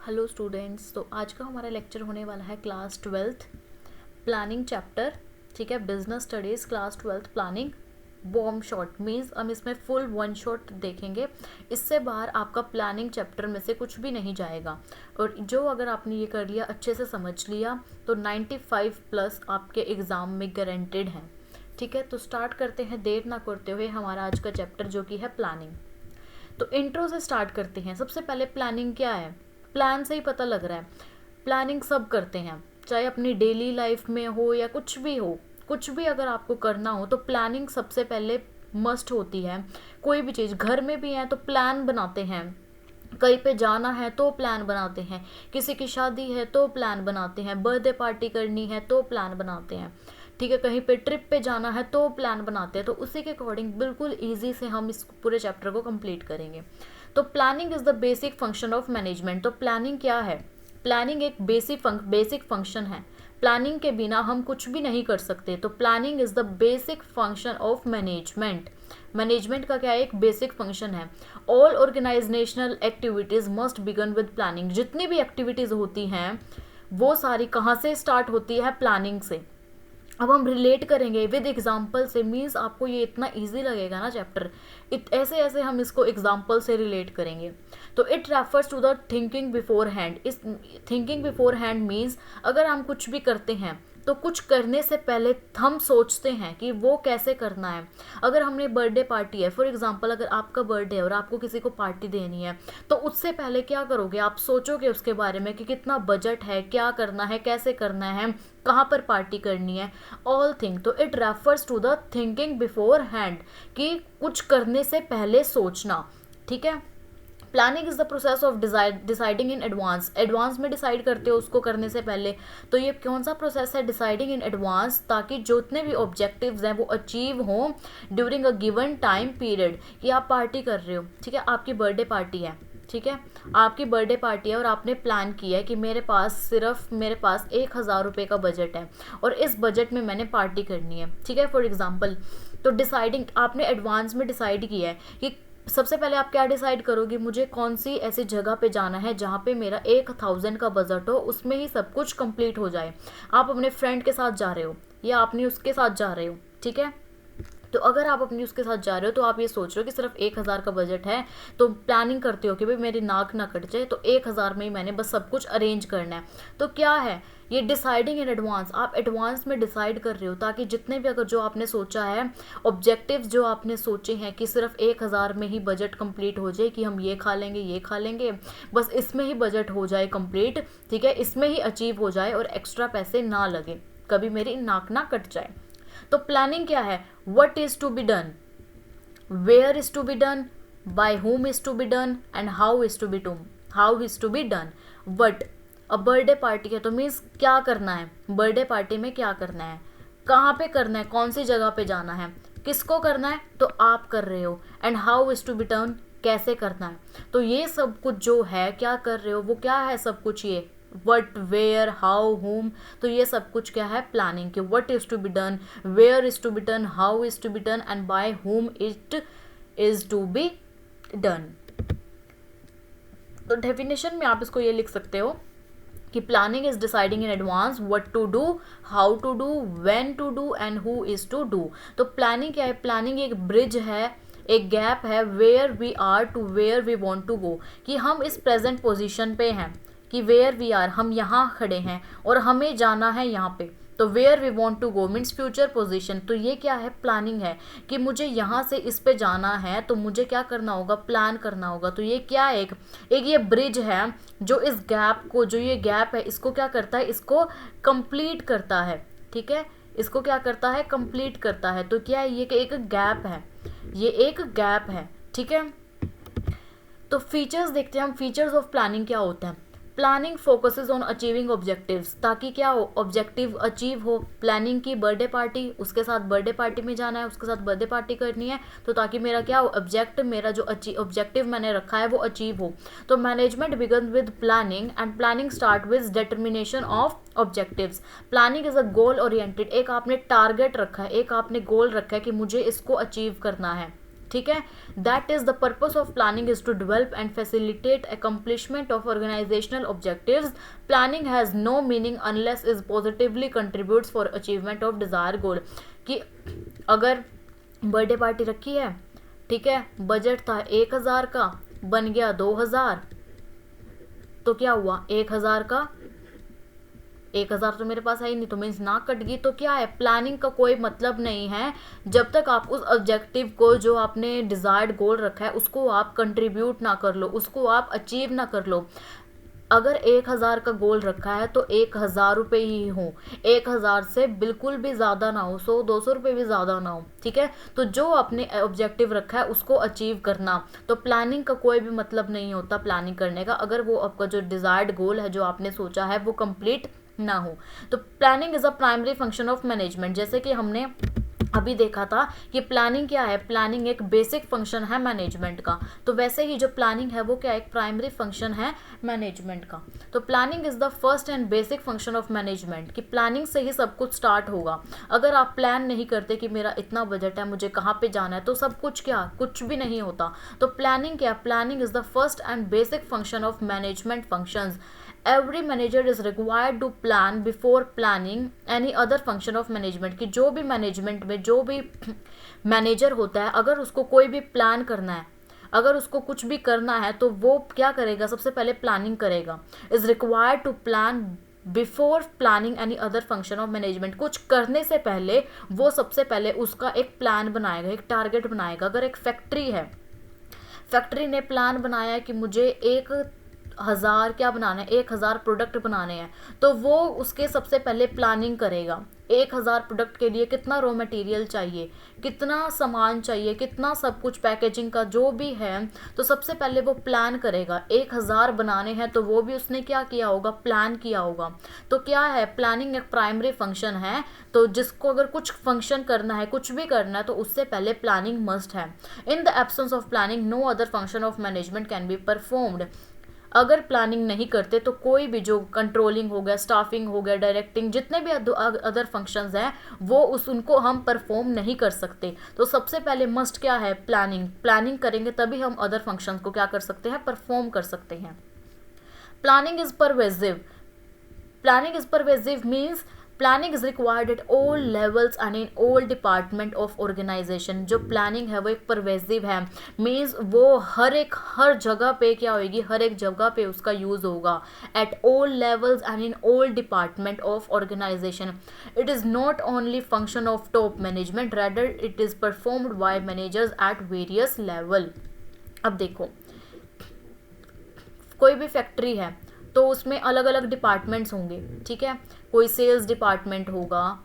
Hello students, तो आज का हमारा लेक्चर होने वाला है क्लास 12th प्लानिंग चैप्टर। ठीक है, business studies class 12th planning bomb shot means हम इसमें फुल वन शॉट देखेंगे। इससे बाहर आपका प्लानिंग चैप्टर में से कुछ भी नहीं जाएगा। और जो अगर आपने ये कर लिया, अच्छे से समझ लिया, तो 95 प्लस आपके एग्ज़ाम में गारंटेड है। ठीक है, तो स्टार्ट करते हैं देर ना करते हुए हमारा आज का चैप्टर जो कि है प्लानिंग। तो इंट्रो से स्टार्ट करते हैं। सबसे पहले प्लानिंग क्या है, प्लान से ही पता लग रहा है। प्लानिंग सब करते हैं, चाहे अपनी डेली लाइफ में हो या कुछ भी हो, कुछ भी अगर आपको करना हो तो प्लानिंग सबसे पहले मस्ट होती है। कोई भी चीज़, घर में भी है तो प्लान बनाते हैं, कहीं पे जाना है तो प्लान बनाते हैं, किसी की शादी है तो प्लान बनाते हैं, बर्थडे पार्टी करनी है तो प्लान बनाते हैं। ठीक है, कहीं पे ट्रिप पे जाना है तो प्लान बनाते हैं। तो उसी के अकॉर्डिंग बिल्कुल इजी से हम इस पूरे चैप्टर को कंप्लीट करेंगे। तो planning is the basic function of management. तो प्लानिंग क्या है? प्लानिंग एक बेसिक फंक्शन है। प्लानिंग के बिना हम कुछ भी नहीं कर सकते। तो planning is the basic function of management. Management का क्या एक बेसिक फंक्शन है। All organizational activities must begin with planning. जितनी भी एक्टिविटीज़ होती हैं वो सारी कहाँ से स्टार्ट होती है? प्लानिंग से। अब हम रिलेट करेंगे विद एग्जाम्पल से, मीन्स आपको ये इतना इजी लगेगा ना चैप्टर, ऐसे ऐसे हम इसको एग्जाम्पल से रिलेट करेंगे। तो it refers to the thinking beforehand. इस थिंकिंग बिफोर हैंड मीन्स अगर हम कुछ भी करते हैं तो कुछ करने से पहले हम सोचते हैं कि वो कैसे करना है। अगर हमने बर्थडे पार्टी है, फॉर एग्जांपल अगर आपका बर्थडे है और आपको किसी को पार्टी देनी है, तो उससे पहले क्या करोगे? आप सोचोगे उसके बारे में कि कितना बजट है, क्या करना है, कैसे करना है, कहाँ पर पार्टी करनी है, ऑल थिंग। तो it refers to the thinking beforehand, कि कुछ करने से पहले सोचना। ठीक है, planning is the process of deciding in advance. Advance में डिसाइड करते हो उसको करने से पहले। तो ये कौन सा प्रोसेस है? डिसाइडिंग इन एडवांस, ताकि जितने भी ऑब्जेक्टिव्स हैं वो अचीव हों during a given time period. कि आप पार्टी कर रहे हो, ठीक है, आपकी बर्थडे पार्टी है, ठीक है, आपकी बर्थडे पार्टी है और आपने प्लान किया है कि मेरे पास 1,000 रुपये का बजट है और इस बजट में मैंने पार्टी करनी है। ठीक है, फॉर एग्जांपल। तो डिसाइडिंग, आपने एडवांस में डिसाइड किया है कि सबसे पहले आप क्या डिसाइड करोगे? मुझे कौन सी ऐसी जगह पे जाना है जहाँ पे मेरा 1,000 का बजट हो, उसमें ही सब कुछ कंप्लीट हो जाए। आप अपने फ्रेंड के साथ जा रहे हो या आपने उसके साथ जा रहे हो, ठीक है। तो अगर आप अपनी उसके साथ जा रहे हो तो आप ये सोच रहे हो कि सिर्फ 1,000 का बजट है, तो प्लानिंग करते हो कि भाई मेरी नाक ना कट जाए, तो 1,000 में ही मैंने बस सब कुछ अरेंज करना है। तो क्या है ये? Deciding in advance. आप एडवांस में डिसाइड कर रहे हो ताकि जितने भी अगर जो आपने सोचा है, ऑब्जेक्टिव्स जो आपने सोचे हैं कि सिर्फ 1,000 में ही बजट कंप्लीट हो जाए, कि हम ये खा लेंगे, बस इसमें ही बजट हो जाए कंप्लीट, ठीक है, इसमें ही अचीव हो जाए और एक्स्ट्रा पैसे ना लगे, कभी मेरी नाक ना कट जाए। तो प्लानिंग क्या है? What is to be done, where is to be done, by whom is to be done, and how is to be done. What, अब बर्थडे पार्टी है तो मीन्स क्या करना है, बर्थडे पार्टी में क्या करना है, कहाँ पे करना है, कौन सी जगह पे जाना है, किसको करना है, तो आप कर रहे हो। And how is to be done, कैसे करना है। तो ये सब कुछ जो है क्या कर रहे हो, वो क्या है सब कुछ, ये वट, वेयर, हाउ, होम। तो ये सब कुछ क्या है? प्लानिंग के। What is to be done, where is to be done, how is to be done, and by whom it is to be done. तो डेफिनेशन में आप इसको ये लिख सकते हो कि planning is deciding in advance what to do, how to do, when to do, and who is to do. तो प्लानिंग क्या है? प्लानिंग एक ब्रिज है, एक गैप है, where we are to where we want to go. कि हम इस प्रेजेंट पोजीशन पे हैं, कि वेयर वी आर, हम यहाँ खड़े हैं और हमें जाना है यहाँ पे। तो where we want to go means future position. तो ये क्या है? प्लानिंग है कि मुझे यहाँ से इस पे जाना है, तो मुझे क्या करना होगा? प्लान करना होगा। तो ये क्या है? एक ये ब्रिज है जो इस गैप को, जो ये गैप है इसको क्या करता है? इसको कंप्लीट करता है। ठीक है, इसको क्या करता है? कंप्लीट करता है। तो क्या है? ये एक गैप है, ये एक गैप है। ठीक है, तो फीचर्स देखते हैं हम। फीचर्स ऑफ प्लानिंग क्या होता है? Planning focuses on achieving objectives, ताकि क्या हो? ऑब्जेक्टिव अचीव हो। प्लानिंग की बर्थडे पार्टी, उसके साथ बर्थडे पार्टी में जाना है, उसके साथ बर्थडे पार्टी करनी है, तो ताकि मेरा क्या हो? मेरा जो ऑब्जेक्टिव मैंने रखा है वो अचीव हो। तो management begin with planning and planning start with determination of objectives. Planning is a goal oriented. एक आपने टारगेट रखा है, एक आपने गोल रखा है कि मुझे इसको अचीव करना है, ठीक है। That is the purpose of planning is to develop and facilitate accomplishment of organisational objectives. Planning has no meaning unless is positively contributes for achievement of desire goal. कि अगर बर्थडे पार्टी रखी है, ठीक है, बजट था 1,000 का, बन गया 2,000, तो क्या हुआ, 1,000 का 1,000 तो मेरे पास है ही नहीं, तो मीन्स ना कट गई। तो क्या है, प्लानिंग का कोई मतलब नहीं है जब तक आप उस ऑब्जेक्टिव को, जो आपने डिजायर्ड गोल रखा है, उसको आप कंट्रीब्यूट ना कर लो, उसको आप अचीव ना कर लो। अगर 1,000 का गोल रखा है तो 1,000 रुपये ही हो, 1,000 से बिल्कुल भी ज़्यादा ना हो, 100-200 रुपये भी ज़्यादा ना हो, ठीक है। तो जो आपने ऑब्जेक्टिव रखा है उसको अचीव करना, तो प्लानिंग का कोई भी मतलब नहीं होता प्लानिंग करने का, अगर वो आपका जो डिज़ायर्ड गोल है, जो आपने सोचा है, वो कंप्लीट ना हो। तो planning is a primary function of management. जैसे कि हमने अभी देखा था कि प्लानिंग क्या है, प्लानिंग एक बेसिक फंक्शन है मैनेजमेंट का, तो वैसे ही जो प्लानिंग है वो क्या, एक प्राइमरी फंक्शन है मैनेजमेंट का। तो planning is the first and basic function of management, कि प्लानिंग से ही सब कुछ स्टार्ट होगा। अगर आप प्लान नहीं करते कि मेरा इतना बजट है, मुझे कहाँ पे जाना है, तो सब कुछ क्या, कुछ भी नहीं होता। तो प्लानिंग क्या, planning is the first and basic function of management functions. Every manager is required to plan before planning any other function of management. कि जो भी मैनेजमेंट में जो भी मैनेजर होता है, अगर उसको कोई भी प्लान करना है, अगर उसको कुछ भी करना है, तो वो क्या करेगा, सबसे पहले प्लानिंग करेगा। Is required to plan before planning any other function of management. कुछ करने से पहले वो सबसे पहले उसका एक प्लान बनाएगा, एक टारगेट बनाएगा। अगर एक फैक्ट्री है, फैक्ट्री ने प्लान बनाया है कि मुझे 1,000 क्या बनाना है, 1,000 प्रोडक्ट बनाने हैं, तो वो उसके सबसे पहले प्लानिंग करेगा। 1,000 प्रोडक्ट के लिए कितना रॉ मटेरियल चाहिए, कितना सामान चाहिए, कितना सब कुछ पैकेजिंग का जो भी है, तो सबसे पहले वो प्लान करेगा। 1,000 बनाने हैं तो वो भी उसने क्या किया होगा, प्लान किया होगा। तो क्या है, प्लानिंग एक प्राइमरी फंक्शन है। तो जिसको अगर कुछ फंक्शन करना है, कुछ भी करना है, तो उससे पहले प्लानिंग मस्ट है। In the absence of planning no other function of management can be performed. अगर प्लानिंग नहीं करते तो कोई भी, जो कंट्रोलिंग हो गया, स्टाफिंग हो गया, डायरेक्टिंग, जितने भी अदर फंक्शंस हैं, वो उनको हम परफॉर्म नहीं कर सकते। तो सबसे पहले मस्ट क्या है, प्लानिंग। प्लानिंग करेंगे तभी हम अदर फंक्शंस को क्या कर सकते हैं, परफॉर्म कर सकते हैं। Planning is pervasive. Planning is pervasive means planning is required at all levels and in all department of organization. जो प्लानिंग है वो एक परवेसिव है, मीन्स वो हर जगह पे क्या होगी, हर एक जगह पे उसका यूज होगा। At all levels and in all department of organization. It is not only function of top management, rather it is performed by managers at various level. अब देखो, कोई भी फैक्ट्री है तो उसमें अलग अलग डिपार्टमेंट्स होंगे, ठीक है। कोई सेल्स डिपार्टमेंट होगा,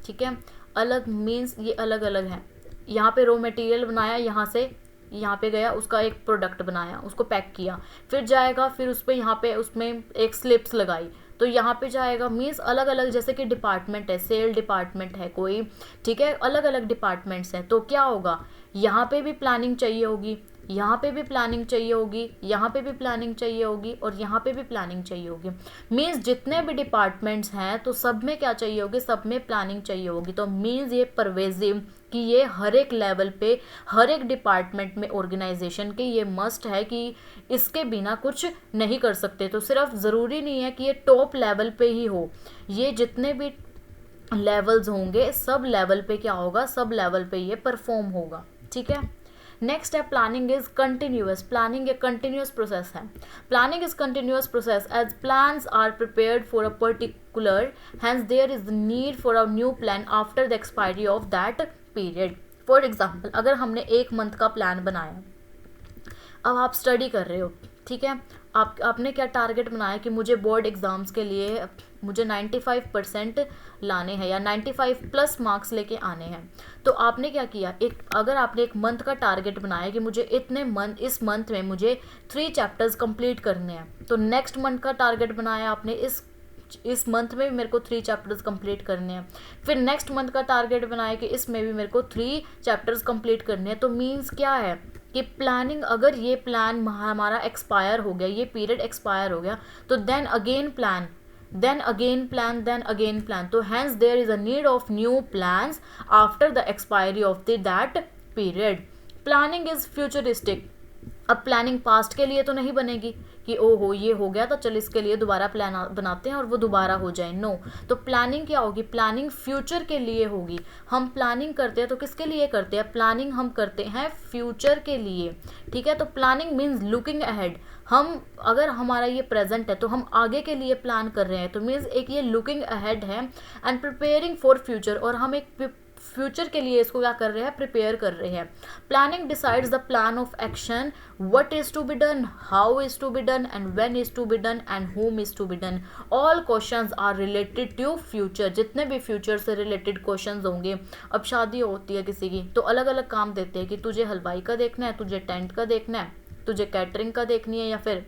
ठीक है, अलग मीन्स ये अलग अलग है। यहाँ पे रॉ मटेरियल बनाया, यहाँ से यहाँ पे गया, उसका एक प्रोडक्ट बनाया, उसको पैक किया, फिर जाएगा, फिर उस पर यहाँ पे उसमें एक स्लिप्स लगाई, तो यहाँ पे जाएगा। मीन्स अलग अलग, जैसे कि डिपार्टमेंट है, सेल डिपार्टमेंट है कोई, ठीक है, अलग अलग डिपार्टमेंट्स हैं। तो क्या होगा, यहाँ पे भी प्लानिंग चाहिए होगी, यहाँ पे भी प्लानिंग चाहिए होगी, यहाँ पे भी प्लानिंग चाहिए होगी, और यहाँ पे भी प्लानिंग चाहिए होगी। मीन्स जितने भी डिपार्टमेंट्स हैं तो सब में क्या चाहिए होगी, सब में प्लानिंग चाहिए होगी। तो मीन्स ये परवेजिव, कि ये हर एक लेवल पे, हर एक डिपार्टमेंट में ऑर्गेनाइजेशन के ये मस्ट है कि इसके बिना कुछ नहीं कर सकते। तो सिर्फ ज़रूरी नहीं है कि ये टॉप लेवल पे ही हो, ये जितने भी लेवल्स होंगे सब लेवल पे क्या होगा, सब लेवल पे ये परफॉर्म होगा, ठीक है। नेक्स्ट है प्लानिंग इज कंटिन्यूअस। प्लानिंग एक कंटिन्यूअस प्रोसेस है। Planning is continuous process as plans are prepared for a particular, hence there is need for a new plan after the expiry of that period. For example, अगर हमने 1 month का plan बनाया, अब आप study कर रहे हो, ठीक है, आपने क्या टारगेट बनाया कि मुझे बोर्ड एग्ज़ाम्स के लिए मुझे 95% लाने हैं या 95 प्लस मार्क्स लेके आने हैं। तो आपने क्या किया, अगर आपने 1 मंथ का टारगेट बनाया कि मुझे इस मंथ में मुझे 3 चैप्टर्स कंप्लीट करने हैं, तो नेक्स्ट मंथ का टारगेट बनाया आपने, इस मंथ में भी मेरे को 3 चैप्टर्स कंप्लीट करने हैं। फिर नेक्स्ट मंथ का टारगेट बनाया कि इसमें भी मेरे को 3 चैप्टर्स कंप्लीट करने हैं। तो मीन्स क्या है कि प्लानिंग, अगर ये प्लान हमारा एक्सपायर हो गया, ये पीरियड एक्सपायर हो गया, तो then again plan, then again plan. तो hence there is a need of new plans after the expiry of that period. Planning is futuristic. अब प्लानिंग पास्ट के लिए तो नहीं बनेगी कि ओहो ये हो गया तो चल इसके लिए दोबारा प्लान बनाते हैं और वो दोबारा हो जाए, नो। तो प्लानिंग क्या होगी, प्लानिंग फ्यूचर के लिए होगी। हम प्लानिंग करते हैं तो किसके लिए करते हैं, प्लानिंग हम करते हैं फ्यूचर के लिए, ठीक है। तो प्लानिंग मीन्स लुकिंग अहेड। हम अगर हमारा ये प्रेजेंट है तो हम आगे के लिए प्लान कर रहे हैं, तो मीन्स एक ये लुकिंग अहेड है एंड प्रिपेयरिंग फॉर फ्यूचर, और हम एक फ्यूचर के लिए इसको क्या कर रहे हैं, प्रिपेयर कर रहे हैं। Planning decides the plan of action, what is to be done, how is to be done and when is to be done and whom is to be done. All questions are related to future. जितने भी future से related questions होंगे, अब शादी होती है किसी की तो अलग अलग काम देते हैं कि तुझे हलवाई का देखना है, तुझे टेंट का देखना है, तुझे कैटरिंग का देखनी है, या फिर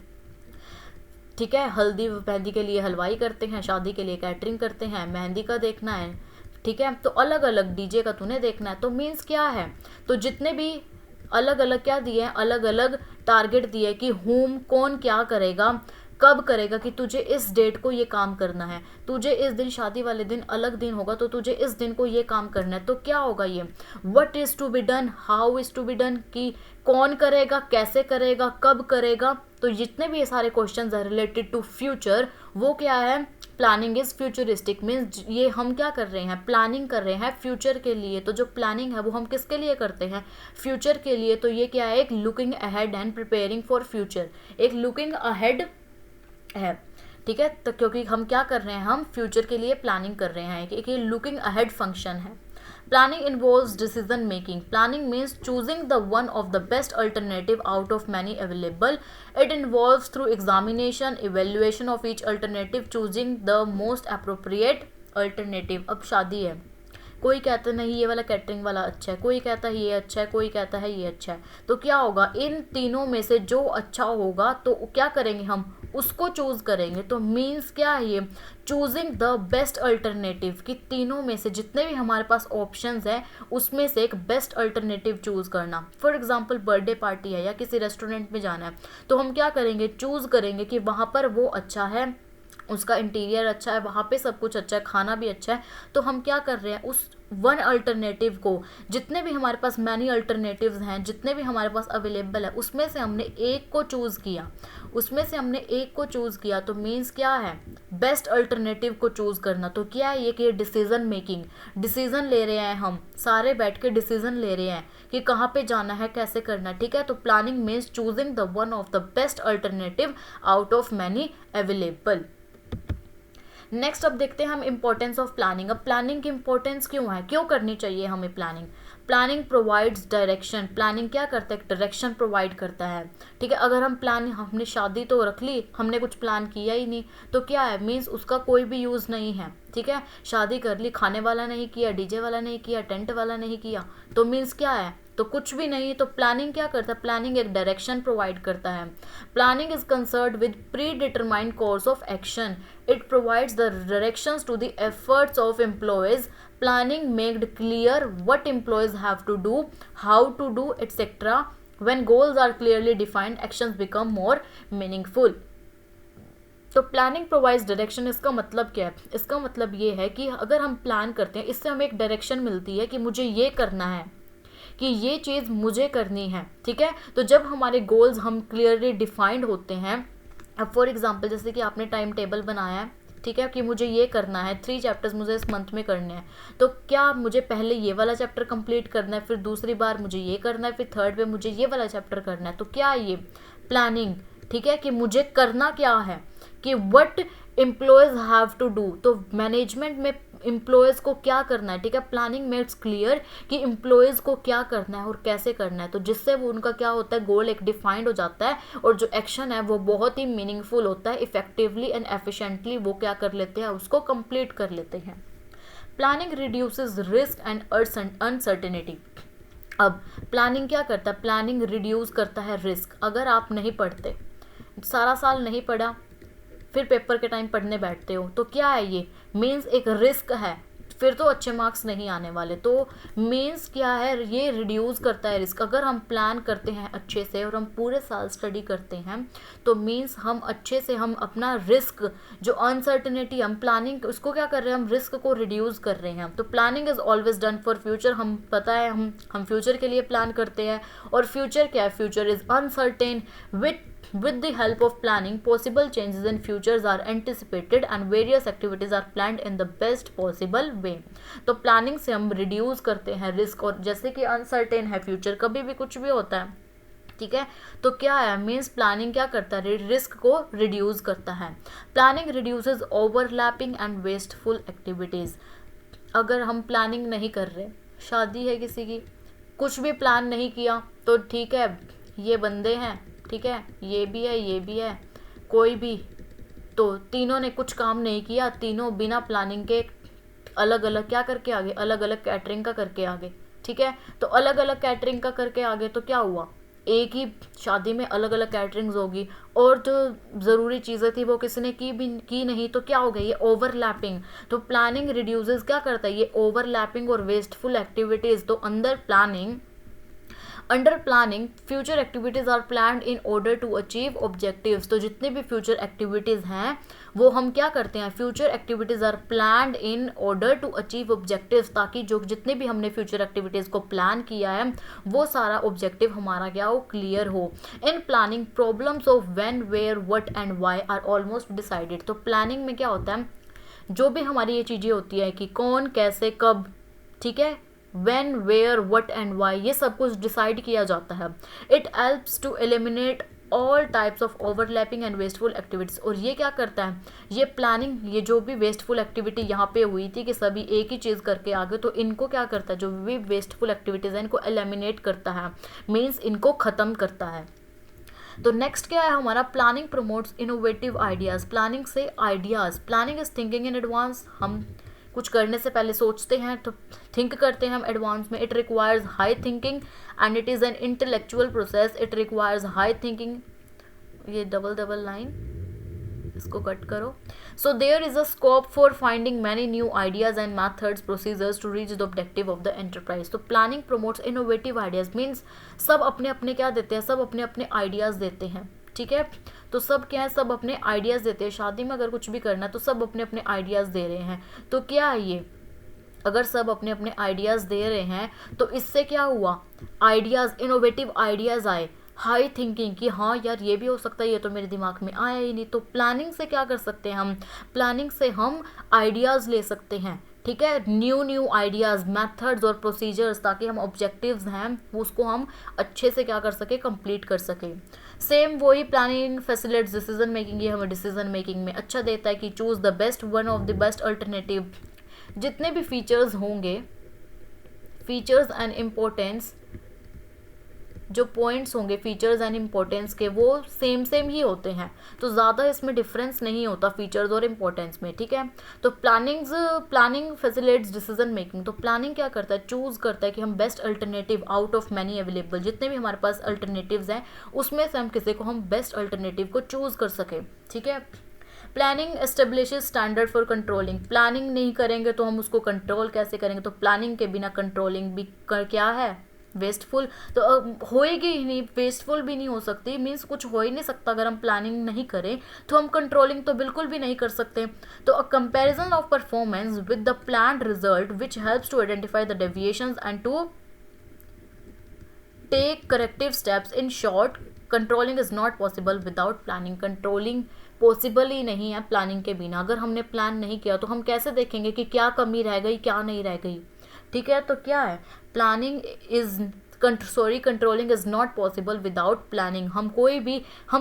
ठीक है हल्दी मेहंदी के लिए हलवाई करते हैं, शादी के लिए कैटरिंग करते हैं, मेहंदी का देखना है, ठीक है। तो अलग अलग डीजे का तूने देखना है। तो मीन्स क्या है, तो जितने भी अलग अलग क्या दिए हैं, अलग अलग टारगेट दिए कि होम कौन क्या करेगा, कब करेगा, कि तुझे इस डेट को ये काम करना है, तुझे इस दिन शादी वाले दिन अलग दिन होगा तो तुझे इस दिन को ये काम करना है। तो क्या होगा ये, what is to be done, how is to be done, कि कौन करेगा, कैसे करेगा, कब करेगा। तो जितने भी ये सारे क्वेश्चंस है रिलेटेड टू फ्यूचर, वो क्या है, प्लानिंग इज फ्यूचरिस्टिक। मीन्स ये हम क्या कर रहे हैं, प्लानिंग कर रहे हैं फ्यूचर के लिए। तो जो प्लानिंग है वो हम किसके लिए करते हैं, फ्यूचर के लिए। तो ये क्या है, एक looking ahead and preparing for future, एक लुकिंग अहेड है, ठीक है। तो क्योंकि हम क्या कर रहे हैं, हम फ्यूचर के लिए प्लानिंग कर रहे हैं, कि ये लुकिंग अहेड फंक्शन है। Planning involves decision making. Planning means choosing the one of the best alternative out of many available. It involves through examination, evaluation of each alternative, choosing the most appropriate alternative. अब शादी है, कोई कहता है नहीं ये वाला कैटरिंग वाला अच्छा है, कोई कहता है ये अच्छा है, कोई कहता है ये अच्छा है। तो क्या होगा, इन तीनों में से जो अच्छा होगा तो क्या करेंगे, हम उसको चूज करेंगे। तो मीन्स क्या है ये, चूजिंग द बेस्ट अल्टरनेटिव, कि तीनों में से जितने भी हमारे पास ऑप्शंस हैं उसमें से एक बेस्ट अल्टरनेटिव चूज करना। फॉर एग्जांपल बर्थडे पार्टी है या किसी रेस्टोरेंट में जाना है, तो हम क्या करेंगे, चूज करेंगे कि वहाँ पर वो अच्छा है, उसका इंटीरियर अच्छा है, वहाँ पे सब कुछ अच्छा है, खाना भी अच्छा है। तो हम क्या कर रहे हैं, उस वन अल्टरनेटिव को, जितने भी हमारे पास मैनी अल्टरनेटिव्स हैं, जितने भी हमारे पास अवेलेबल है, उसमें से हमने एक को चूज़ किया, उसमें से हमने एक को चूज़ किया। तो मीन्स क्या है, बेस्ट अल्टरनेटिव को चूज़ करना। तो क्या है ये, कि डिसीजन मेकिंग, डिसीजन ले रहे हैं, हम सारे बैठ के डिसीजन ले रहे हैं कि कहाँ पे जाना है, कैसे करना है, ठीक है। तो planning means choosing the one of the best alternative out of many available. Next अब देखते हैं हम इंपॉर्टेंस ऑफ प्लानिंग। अब प्लानिंग की इंपॉर्टेंस क्यों है, क्यों करनी चाहिए हमें planning. Planning provides direction. Planning क्या करता है, डायरेक्शन प्रोवाइड करता है, ठीक है। अगर हम प्लान, हमने शादी तो रख ली, हमने कुछ प्लान किया ही नहीं, तो क्या है, मीन्स उसका कोई भी यूज़ नहीं है, ठीक है। शादी कर ली, खाने वाला नहीं किया, डीजे वाला नहीं किया, टेंट वाला नहीं किया, तो मीन्स क्या है, तो कुछ भी नहीं। तो प्लानिंग क्या करता है, प्लानिंग एक डायरेक्शन प्रोवाइड करता है। Planning is concerned with predetermined course of action. It provides the directions to the efforts of employees. Planning makes clear what employees have to do, how to do, etcetera. When goals are clearly defined, actions become more meaningful. तो planning provides direction, इसका मतलब क्या है, इसका मतलब ये है कि अगर हम प्लान करते हैं, इससे हमें एक डायरेक्शन मिलती है कि मुझे ये करना है, कि ये चीज़ मुझे करनी है, ठीक है। तो जब हमारे गोल्स हम क्लियरली डिफाइंड होते हैं, अब फॉर एग्जांपल जैसे कि आपने टाइम टेबल बनाया है, ठीक है, कि मुझे ये करना है, 3 चैप्टर्स मुझे इस मंथ में करने हैं, तो क्या मुझे पहले ये वाला चैप्टर कंप्लीट करना है, फिर दूसरी बार मुझे ये करना है, फिर थर्ड पे मुझे ये वाला चैप्टर करना है। तो क्या ये प्लानिंग, ठीक है, कि मुझे करना क्या है, कि what employees have to do. तो मैनेजमेंट में एम्प्लॉयज़ को क्या करना है, ठीक है। प्लानिंग मेक्स क्लियर कि एम्प्लॉयज़ को क्या करना है और कैसे करना है, तो जिससे वो उनका क्या होता है, गोल एक डिफाइंड हो जाता है, और जो एक्शन है वो बहुत ही मीनिंगफुल होता है, इफेक्टिवली एंड एफिशिएंटली वो क्या कर लेते हैं, उसको कंप्लीट कर लेते हैं। Planning reduces risk and uncertainty. अब प्लानिंग क्या करता है, प्लानिंग रिड्यूस करता है रिस्क। अगर आप नहीं पढ़ते, सारा साल नहीं पढ़ा, फिर पेपर के टाइम पढ़ने बैठते हो, तो क्या है ये, मीन्स एक रिस्क है, फिर तो अच्छे मार्क्स नहीं आने वाले। तो मीन्स क्या है, ये रिड्यूस करता है रिस्क। अगर हम प्लान करते हैं अच्छे से और हम पूरे साल स्टडी करते हैं तो मीन्स हम अच्छे से हम अपना रिस्क, जो अनसर्टेनिटी, हम प्लानिंग उसको क्या कर रहे हैं, हम रिस्क को रिड्यूस कर रहे हैं। तो planning is always done for future. हम पता है हम फ्यूचर के लिए प्लान करते हैं, और फ्यूचर क्या है, future is uncertain. With the help of planning, possible changes in futures are anticipated and various activities are planned in the best possible way. तो प्लानिंग से हम रिड्यूस करते हैं रिस्क, और जैसे कि अनसर्टेन है फ्यूचर, कभी भी कुछ भी होता है, ठीक है। तो क्या है, मीन्स प्लानिंग क्या करता है, रिस्क को रिड्यूस करता है। Planning reduces overlapping and wasteful activities. अगर हम प्लानिंग नहीं कर रहे, शादी है किसी की, कुछ भी प्लान नहीं किया, तो ठीक है, ये बंदे हैं, ठीक है, ये भी है, ये भी है, कोई भी, तो तीनों ने कुछ काम नहीं किया, तीनों बिना प्लानिंग के अलग अलग क्या करके आगे, अलग अलग कैटरिंग का करके आगे, ठीक है। तो अलग अलग कैटरिंग का करके आगे, तो क्या हुआ, एक ही शादी में अलग अलग कैटरिंग्स होगी, और जो ज़रूरी चीज़ें थी वो किसी ने की नहीं, तो क्या हो गई, ये ओवरलैपिंग। तो प्लानिंग रिड्यूसेस क्या करता है, ये ओवरलैपिंग और वेस्टफुल एक्टिविटीज़। तो under planning future activities are planned in order to achieve objectives. तो जितने भी फ्यूचर एक्टिविटीज़ हैं वो हम क्या करते हैं, future activities are planned in order to achieve objectives, ताकि जो जितने भी हमने फ्यूचर एक्टिविटीज़ को प्लान किया है वो सारा ऑब्जेक्टिव हमारा क्या हो, क्लियर हो। In planning problems of when, where, what and why are almost decided. तो प्लानिंग में क्या होता है, जो भी हमारी ये चीज़ें होती है कि कौन, कैसे, कब, ठीक है, when, where, what and why, ये सब कुछ डिसाइड किया जाता है। It helps to eliminate all types of overlapping and wasteful activities. और ये क्या करता है, ये प्लानिंग, ये जो भी वेस्टफुल एक्टिविटी यहाँ पे हुई थी कि सभी एक ही चीज़ करके आ गए, तो इनको क्या करता है, जो भी वेस्टफुल एक्टिविटीज़ हैं इनको एलिमिनेट करता है, मीन्स इनको ख़त्म करता है। तो नेक्स्ट क्या है हमारा, planning promotes innovative ideas. Planning से ideas, planning is thinking in advance. हम कुछ करने से पहले सोचते हैं, तो थिंक करते हैं हम एडवांस में। It requires high thinking and it is an intellectual process. It requires high thinking, ये डबल लाइन, इसको कट करो। So there is a scope for finding many new ideas and methods, procedures to reach the objective of the enterprise. तो planning promotes innovative ideas, means सब अपने अपने क्या देते हैं, सब अपने अपने आइडियाज़ देते हैं, ठीक है। तो सब क्या है, सब अपने आइडियाज़ देते हैं। शादी में अगर कुछ भी करना है तो सब अपने अपने आइडियाज़ दे रहे हैं। तो क्या है ये, अगर सब अपने अपने आइडियाज़ दे रहे हैं तो इससे क्या हुआ, आइडियाज़, इनोवेटिव आइडियाज़ आए, हाई थिंकिंग कि हाँ यार ये भी हो सकता है, ये तो मेरे दिमाग में आया ही नहीं। तो प्लानिंग से क्या कर सकते हैं हम, प्लानिंग से हम आइडियाज़ ले सकते हैं, ठीक है, न्यू आइडियाज़, मेथड्स और प्रोसीजर्स, ताकि हम ऑब्जेक्टिव्स हैं उसको हम अच्छे से क्या कर सके, कंप्लीट कर सके। सेम वही प्लानिंग फैसिलिटेट्स डिसीजन मेकिंग, ये हमें डिसीजन मेकिंग में अच्छा देता है कि choose the best one of the best alternative. जितने भी फीचर्स होंगे, फीचर्स एंड इम्पोर्टेंस, जो पॉइंट्स होंगे फीचर्स एंड इम्पोर्टेंस के, वो सेम ही होते हैं, तो ज़्यादा इसमें डिफरेंस नहीं होता फीचर्स और इम्पोर्टेंस में, ठीक है। तो प्लानिंग फैसिलिटेट्स डिसीजन मेकिंग। तो प्लानिंग क्या करता है, चूज़ करता है कि हम best alternative out of many available, जितने भी हमारे पास अल्टरनेटिव्स हैं उसमें से हम किसी को हम बेस्ट अल्टरनेटिव को चूज़ कर सकें, ठीक है। Planning establishes standard for controlling. Planning नहीं करेंगे तो हम उसको कंट्रोल कैसे करेंगे, तो प्लानिंग के बिना कंट्रोलिंग भी क्या है, वेस्टफुल। तो होएगी ही नहीं, वेस्टफुल भी नहीं हो सकती, मीन्स कुछ हो ही नहीं सकता अगर हम प्लानिंग नहीं करें, तो हम कंट्रोलिंग तो बिल्कुल भी नहीं कर सकते। तो a comparison of performance with the planned result which helps to identify the deviations and to take corrective steps. In short, controlling is not possible without planning. Controlling possible ही नहीं है प्लानिंग के बिना। अगर हमने प्लान नहीं किया तो हम कैसे देखेंगे कि क्या कमी रह गई, क्या नहीं रह गई, ठीक है। तो क्या है, planning is controlling is not possible without planning. हम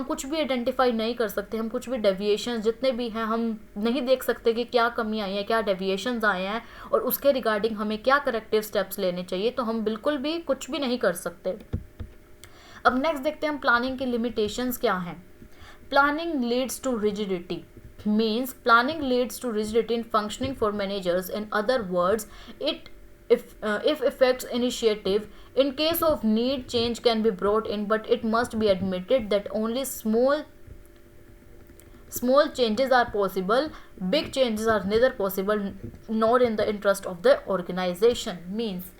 कुछ भी आइडेंटिफाई नहीं कर सकते, हम कुछ भी डेविएशंस जितने भी हैं हम नहीं देख सकते कि क्या कमी आई है, क्या डेविएशंस आए हैं और उसके रिगार्डिंग हमें क्या करेक्टिव स्टेप्स लेने चाहिए, तो हम बिल्कुल भी कुछ भी नहीं कर सकते। अब नेक्स्ट देखते हैं हम प्लानिंग की लिमिटेशंस क्या हैं। Planning leads to rigidity, means planning leads to rigidity in functioning for managers. In other words, if affects initiative. In case of need, change can be brought in, but it must be admitted that only small changes are possible, big changes are neither possible nor in the interest of the organization। Means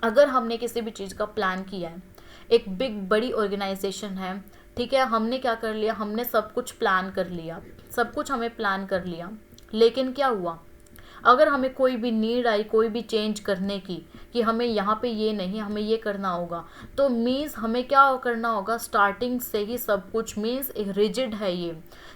अगर हमने किसी भी चीज़ का plan किया है, एक big बड़ी organisation है, ठीक है, हमने क्या कर लिया, हमने सब कुछ प्लान कर लिया, सब कुछ हमें प्लान कर लिया, लेकिन क्या हुआ, अगर हमें कोई भी नीड आई कोई भी चेंज करने की, कि हमें यहाँ पे ये नहीं, हमें ये करना होगा, तो मीन्स हमें क्या करना होगा, स्टार्टिंग से ही सब कुछ, मीन्स एक रिजिड है ये,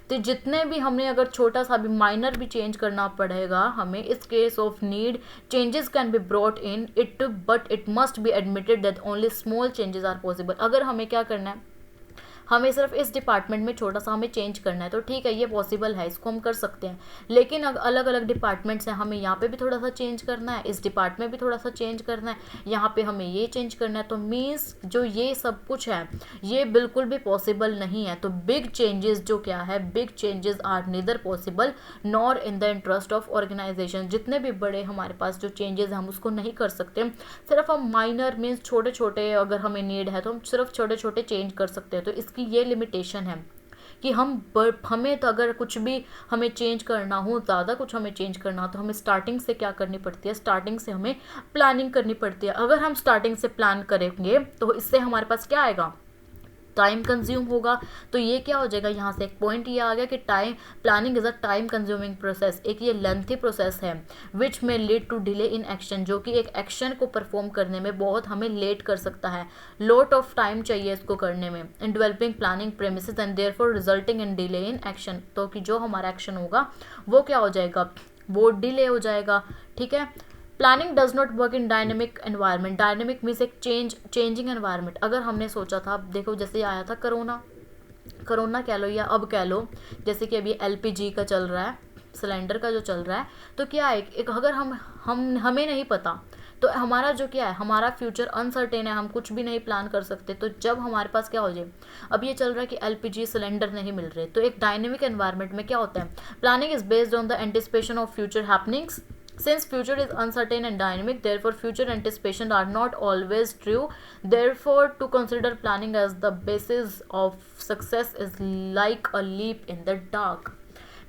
तो जितने भी हमने अगर छोटा सा भी माइनर भी चेंज करना पड़ेगा हमें, इस case of need changes can be brought in it, but it must be admitted that only small changes are possible. अगर हमें क्या करना है, हमें सिर्फ इस डिपार्टमेंट में छोटा सा हमें चेंज करना है, तो ठीक है, ये पॉसिबल है, इसको हम कर सकते हैं, लेकिन अलग अलग डिपार्टमेंट्स हैं, हमें यहाँ पे भी थोड़ा सा चेंज करना है, इस डिपार्टमेंट में भी थोड़ा सा चेंज करना है, यहाँ पे हमें ये चेंज करना है, तो मीन्स जो ये सब कुछ है ये बिल्कुल भी पॉसिबल नहीं है। तो बिग चेंजेस जो क्या है, big changes are neither possible nor in the interest of organization. जितने भी बड़े हमारे पास जो चेंजेस हैं हम उसको नहीं कर सकते, सिर्फ हम माइनर मीन्स छोटे छोटे, अगर हमें नीड है तो हम सिर्फ छोटे छोटे चेंज कर सकते हैं। तो इसकी ये लिमिटेशन है कि हमें तो अगर कुछ भी हमें चेंज करना हो, ज़्यादा कुछ हमें चेंज करना हो, तो हमें स्टार्टिंग से क्या करनी पड़ती है, स्टार्टिंग से हमें प्लानिंग करनी पड़ती है। अगर हम स्टार्टिंग से प्लान करेंगे तो इससे हमारे पास क्या आएगा, टाइम कंज्यूम होगा। तो ये क्या हो जाएगा, यहाँ से एक पॉइंट ये आ गया कि time planning is a time consuming process, एक ये लेंथी प्रोसेस है विच में lead to delay in action, जो कि एक एक्शन को परफॉर्म करने में बहुत हमें लेट कर सकता है, लॉट ऑफ टाइम चाहिए इसको करने में, in developing planning premises and therefore resulting in delay in action. तो कि जो हमारा एक्शन होगा वो क्या हो जाएगा, वो डिले हो जाएगा, ठीक है। Planning does not work in dynamic environment, dynamic means एक चेंजिंग एनवायरनमेंट। अगर हमने सोचा था, देखो जैसे आया था कोरोना कह लो या अब कह लो, जैसे कि अभी एलपीजी का चल रहा है, सिलेंडर का जो चल रहा है, तो क्या है एक अगर हमें नहीं पता, तो हमारा जो क्या है, हमारा फ्यूचर अनसर्टेन है, हम कुछ भी नहीं प्लान कर सकते। तो जब हमारे पास क्या हो जाए, अब ये चल रहा है कि एलपीजी सिलेंडर नहीं मिल रहे, तो एक डायनेमिक एनवायरनमेंट में क्या होता है, planning is based on the anticipation of future happenings. Since future is uncertain and dynamic, therefore future anticipation are not always true. Therefore, to consider planning as the basis of success is like a leap in the dark.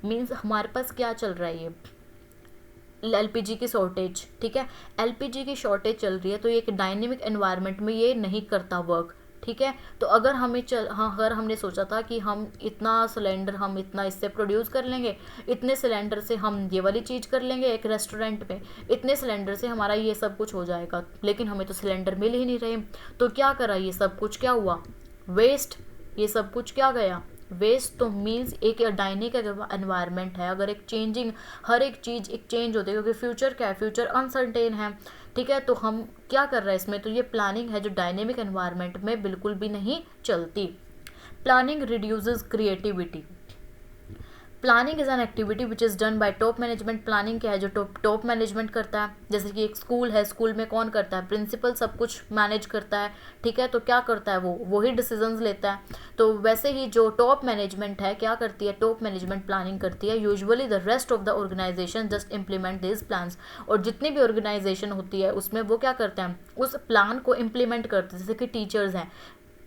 Means हमारे पास क्या चल रहा है, ये LPG की shortage, ठीक है, LPG की शॉर्टेज चल रही है, तो ये एक डायनेमिक एनवायरनमेंट में ये नहीं करता वर्क, ठीक है। तो अगर अगर हमने सोचा था कि हम इतना सिलेंडर हम इतना इससे प्रोड्यूस कर लेंगे, इतने सिलेंडर से हम ये वाली चीज़ कर लेंगे एक रेस्टोरेंट में, इतने सिलेंडर से हमारा ये सब कुछ हो जाएगा, लेकिन हमें तो सिलेंडर मिल ही नहीं रहे, तो क्या करा, ये सब कुछ क्या हुआ, वेस्ट, ये सब कुछ क्या गया, वेस्ट। तो मीन्स एक डायनेमिक एनवायरनमेंट है, अगर एक चेंजिंग, हर एक चीज़ एक चेंज होती है, क्योंकि फ्यूचर क्या है, फ्यूचर अनसर्टेन है, ठीक है। तो हम क्या कर रहे हैं इसमें, तो ये प्लानिंग है जो डायनेमिक एनवायरनमेंट में बिल्कुल भी नहीं चलती। Planning reduces creativity. Planning is an activity which is done by top management. Planning क्या है, जो टॉप मैनेजमेंट करता है, जैसे कि एक स्कूल है, स्कूल में कौन करता है, प्रिंसिपल सब कुछ मैनेज करता है, ठीक है। तो क्या करता है, वो ही डिसीजंस लेता है। तो वैसे ही जो टॉप मैनेजमेंट है क्या करती है, टॉप मैनेजमेंट प्लानिंग करती है। Usually the rest of the organization just implement this plans. और जितनी भी ऑर्गेनाइजेशन होती है उसमें वो क्या करते हैं, उस प्लान को इम्प्लीमेंट करते हैं। जैसे कि टीचर्स हैं,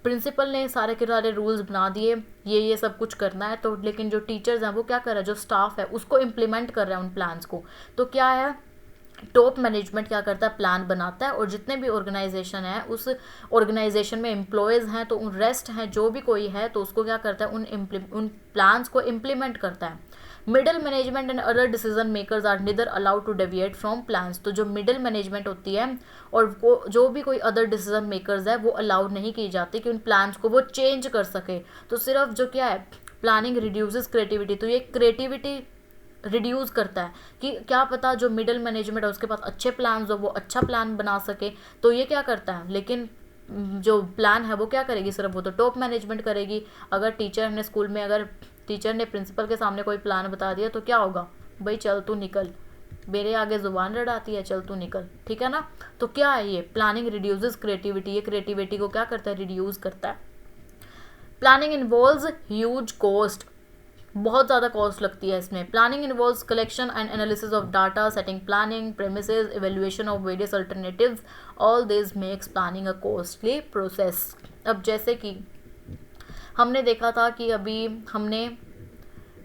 प्रिंसिपल ने सारे के सारे रूल्स बना दिए, ये सब कुछ करना है, तो लेकिन जो टीचर्स हैं वो क्या कर रहा है, जो स्टाफ है उसको इम्प्लीमेंट कर रहा है उन प्लान्स को। तो क्या है, टॉप मैनेजमेंट क्या करता है, प्लान बनाता है, और जितने भी ऑर्गेनाइजेशन है उस ऑर्गेनाइजेशन में एम्प्लॉयज़ हैं, तो उन रेस्ट हैं जो भी कोई है, तो उसको क्या करता है, उन प्लान्स को इम्प्लीमेंट करता है। Middle management and other decision makers are neither allowed to deviate from plans. तो जो मिडिल मैनेजमेंट होती है और वो जो भी कोई अदर डिसीजन मेकर्स है वो अलाउड नहीं की जाती कि उन प्लान्स को वो चेंज कर सके। तो सिर्फ जो क्या है, प्लानिंग रिड्यूसेस क्रिएटिविटी। तो ये क्रिएटिविटी रिड्यूस करता है कि क्या पता जो मिडिल मैनेजमेंट है उसके पास अच्छे प्लान्स हो, वो अच्छा प्लान बना सके, तो ये क्या करता है, लेकिन जो प्लान है वो क्या करेगी, सिर्फ वो तो टॉप मैनेजमेंट करेगी। अगर टीचर ने स्कूल में, अगर टीचर ने प्रिंसिपल के सामने कोई प्लान बता दिया तो क्या होगा, भाई चल तू निकल, मेरे आगे ज़ुबान लड़ाती है, चल तू निकल, ठीक है ना। तो क्या है ये, प्लानिंग रिड्यूसेस क्रिएटिविटी, ये क्रिएटिविटी को क्या करता है, रिड्यूस करता है। प्लानिंग इन्वॉल्व्स ह्यूज कॉस्ट, बहुत ज़्यादा कॉस्ट लगती है इसमें। Planning involves collection and analysis of data, setting planning premises, evaluation of various alternatives, all this makes planning a costly process. अब जैसे कि हमने देखा था कि अभी हमने